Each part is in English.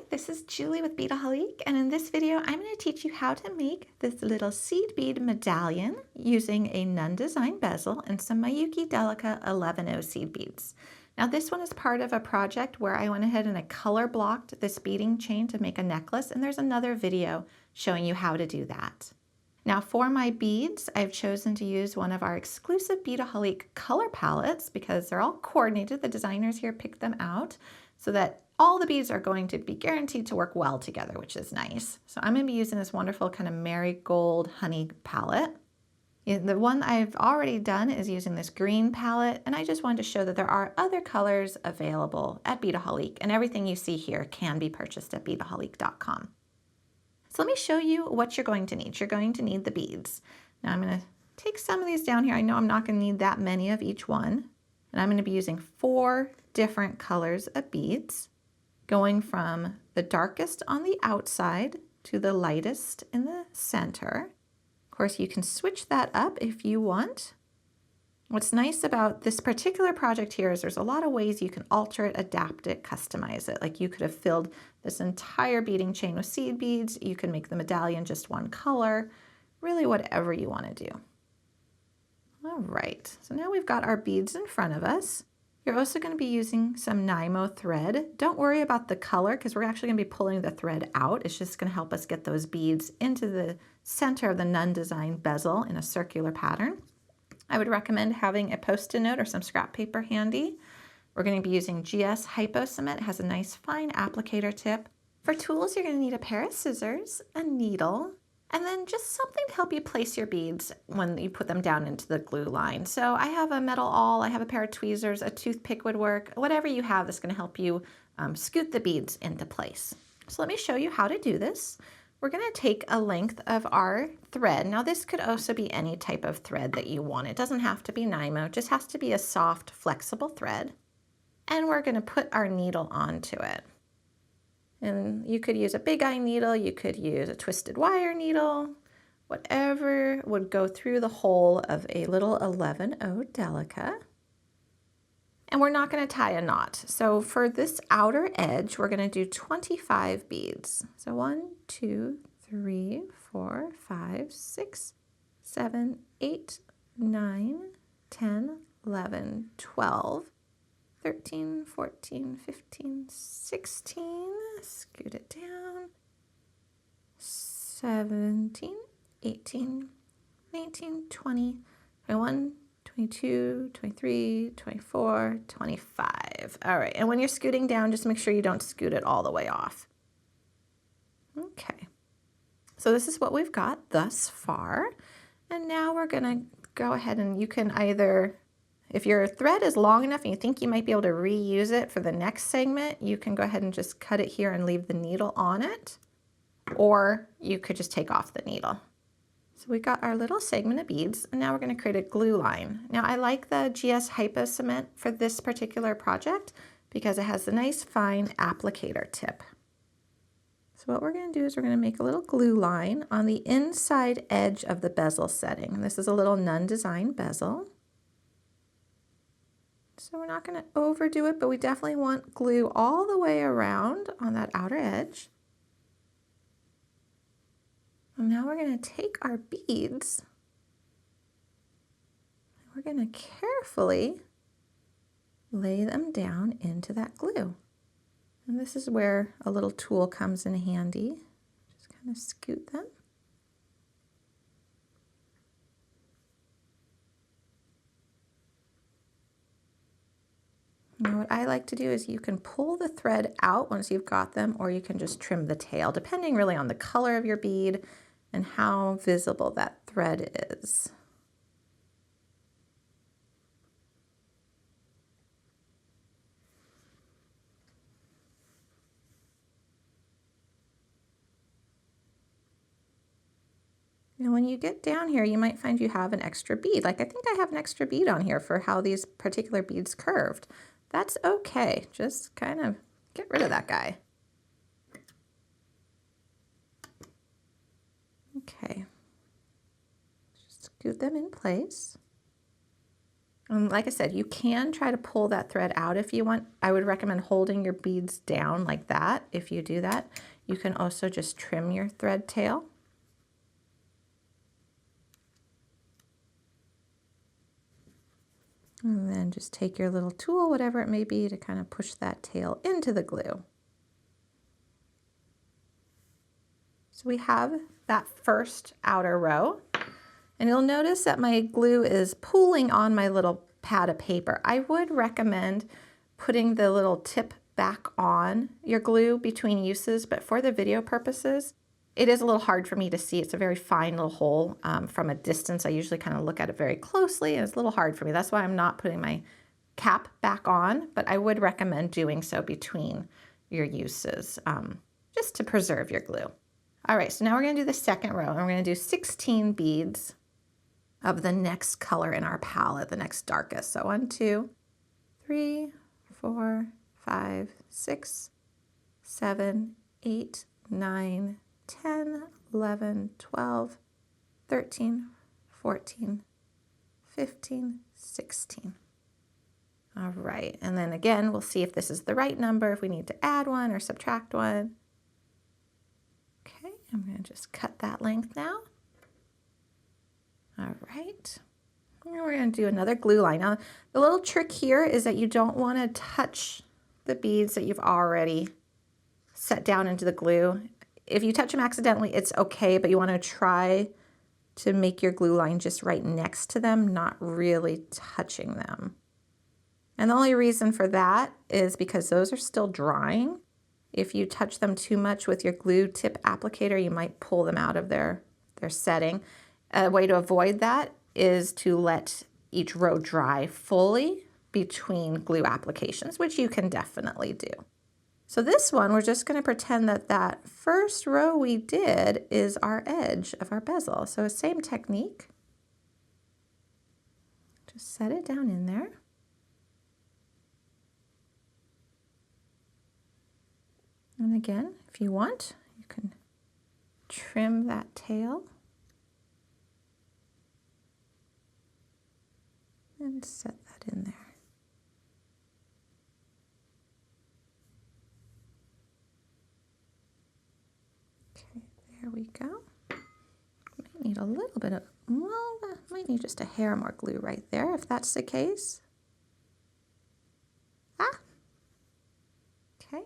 this is Julie with Beadaholique, and in this video I'm going to teach you how to make this little seed bead medallion using a Nunn design bezel and some Miyuki Delica 11-0 seed beads. Now this one is part of a project where I went ahead and I color blocked this beading chain to make a necklace, and there's another video showing you how to do that. Now for my beads, I've chosen to use one of our exclusive Beadaholique color palettes because they're all coordinated. The designers here picked them out so that all the beads are going to be guaranteed to work well together, which is nice. So I'm going to be using this wonderful kind of Marigold honey palette. The one I've already done is using this green palette, and I just wanted to show that there are other colors available at Beadaholique, and everything you see here can be purchased at beadaholique.com. So let me show you what you're going to need. You're going to need the beads. Now I'm going to take some of these down here. I know I'm not going to need that many of each one. And I'm going to be using 4 different colors of beads, going from the darkest on the outside to the lightest in the center. Of course, you can switch that up if you want. What's nice about this particular project here is there's a lot of ways you can alter it, adapt it, customize it. Like you could have filled this entire beading chain with seed beads. You can make the medallion just one color, really whatever you want to do. All right, so now we've got our beads in front of us. You're also going to be using some Nymo thread. Don't worry about the color because we're actually going to be pulling the thread out. It's just going to help us get those beads into the center of the Nunn design bezel in a circular pattern. I would recommend having a Post-it note or some scrap paper handy. We're going to be using GS Hypo Cement. It has a nice fine applicator tip. For tools, you're going to need a pair of scissors, a needle, and then just something to help you place your beads when you put them down into the glue line. So I have a metal awl, I have a pair of tweezers, a toothpick would work. Whatever you have that's going to help you scoot the beads into place. So let me show you how to do this. We're going to take a length of our thread. Now this could also be any type of thread that you want. It doesn't have to be Nymo, it just has to be a soft, flexible thread. And we're going to put our needle onto it. And you could use a big eye needle, you could use a twisted wire needle, whatever would go through the hole of a little 11-0 Delica. And we're not going to tie a knot. So for this outer edge, we're going to do 25 beads. So 1, 2, 3, 4, 5, 6, 7, 8, 9, 10, 11, 12, 13, 14, 15, 16, scoot it down, 17, 18, 19, 20, 21, 22, 23, 24, 25. All right, and when you're scooting down, just make sure you don't scoot it all the way off. Okay, so this is what we've got thus far. And now we're gonna go ahead and you can either, if your thread is long enough and you think you might be able to reuse it for the next segment, you can go ahead and just cut it here and leave the needle on it, or you could just take off the needle. So we got our little segment of beads, and now we're going to create a glue line. Now I like the GS Hypo Cement for this particular project because it has a nice fine applicator tip. So what we're going to do is we're going to make a little glue line on the inside edge of the bezel setting. And this is a little Nunn design bezel. So we're not going to overdo it, but we definitely want glue all the way around on that outer edge. And now we're going to take our beads, and we're going to carefully lay them down into that glue. And this is where a little tool comes in handy. Just kind of scoot them. Now what I like to do is you can pull the thread out once you've got them, or you can just trim the tail, depending really on the color of your bead and how visible that thread is. Now when you get down here, you might find you have an extra bead. Like I think I have an extra bead on here for how these particular beads curved. That's okay, just kind of get rid of that guy. Okay, just scoot them in place. Like I said, you can try to pull that thread out if you want. I would recommend holding your beads down like that. If you do that, you can also just trim your thread tail. And then just take your little tool, whatever it may be, to kind of push that tail into the glue. So we have that first outer row. And you'll notice that my glue is pooling on my little pad of paper. I would recommend putting the little tip back on your glue between uses, but for the video purposes, it is a little hard for me to see. It's a very fine little hole from a distance. I usually kind of look at it very closely, and it's a little hard for me. That's why I'm not putting my cap back on, but I would recommend doing so between your uses, just to preserve your glue. All right, so now we're gonna do the second row, and we're gonna do 16 beads of the next color in our palette, the next darkest. So 1, 2, 3, 4, 5, 6, 7, 8, 9, 10, 11, 12, 13, 14, 15, 16. All right, and then again, we'll see if this is the right number, if we need to add one or subtract one. Okay, I'm gonna just cut that length now. All right, and we're going to do another glue line. Now, the little trick here is that you don't want to touch the beads that you've already set down into the glue. If you touch them accidentally, it's okay, but you want to try to make your glue line just right next to them, not really touching them. And the only reason for that is because those are still drying. If you touch them too much with your glue tip applicator, you might pull them out of their setting. A way to avoid that is to let each row dry fully between glue applications, which you can definitely do. So this one, we're just going to pretend that that first row we did is our edge of our bezel. So same technique. Just set it down in there. And again, if you want, you can trim that tail. And set that in there. Okay, there we go. Might need a little bit of, well, might need just a hair more glue right there if that's the case. Ah, okay.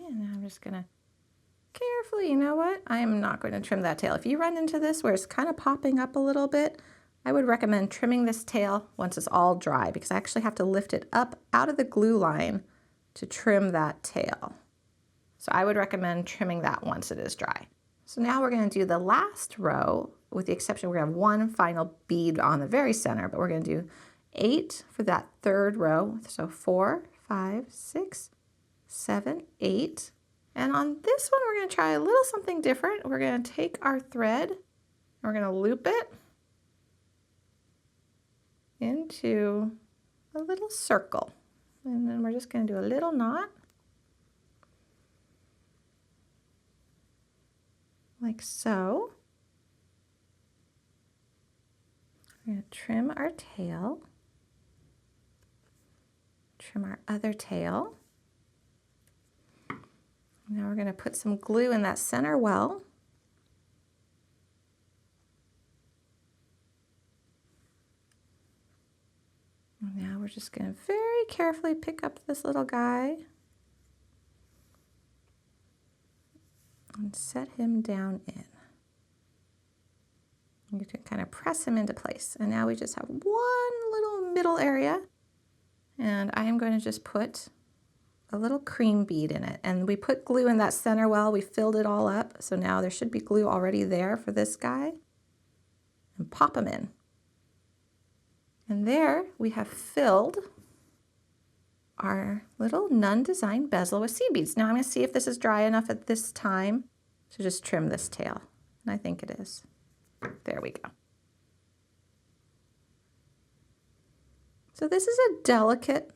And now I'm just gonna carefully, you know what? I am not going to trim that tail. If you run into this where it's kind of popping up a little bit, I would recommend trimming this tail once it's all dry, because I actually have to lift it up out of the glue line to trim that tail. So I would recommend trimming that once it is dry. So now we're going to do the last row, with the exception we're going to have one final bead on the very center, but we're going to do 8 for that third row. So 4, 5, 6, 7, 8. And on this one, we're going to try a little something different. We're going to take our thread, and we're going to loop it into a little circle. And then we're just going to do a little knot, like so. We're going to trim our tail, trim our other tail. Now we're going to put some glue in that center well. And now we're just going to very carefully pick up this little guy and set him down in. You can kind of press him into place. And now we just have one little middle area. And I am going to just put a little cream bead in it. And we put glue in that center well. We filled it all up. So now there should be glue already there for this guy. And pop them in. And there we have filled our little Nunn design bezel with seed beads. Now I'm going to see if this is dry enough at this time to just trim this tail. And I think it is. There we go. So this is a delicate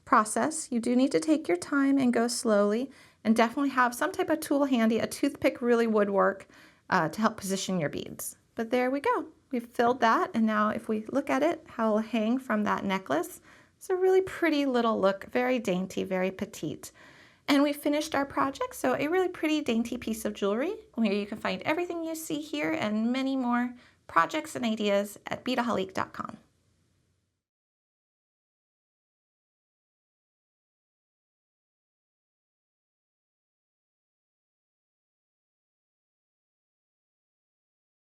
process. You do need to take your time and go slowly, and definitely have some type of tool handy. A toothpick really would work to help position your beads. But there we go. We've filled that, and now if we look at it, how it'll hang from that necklace, it's a really pretty little look, very dainty, very petite. And we finished our project, so a really pretty dainty piece of jewelry where you can find everything you see here and many more projects and ideas at Beadaholique.com.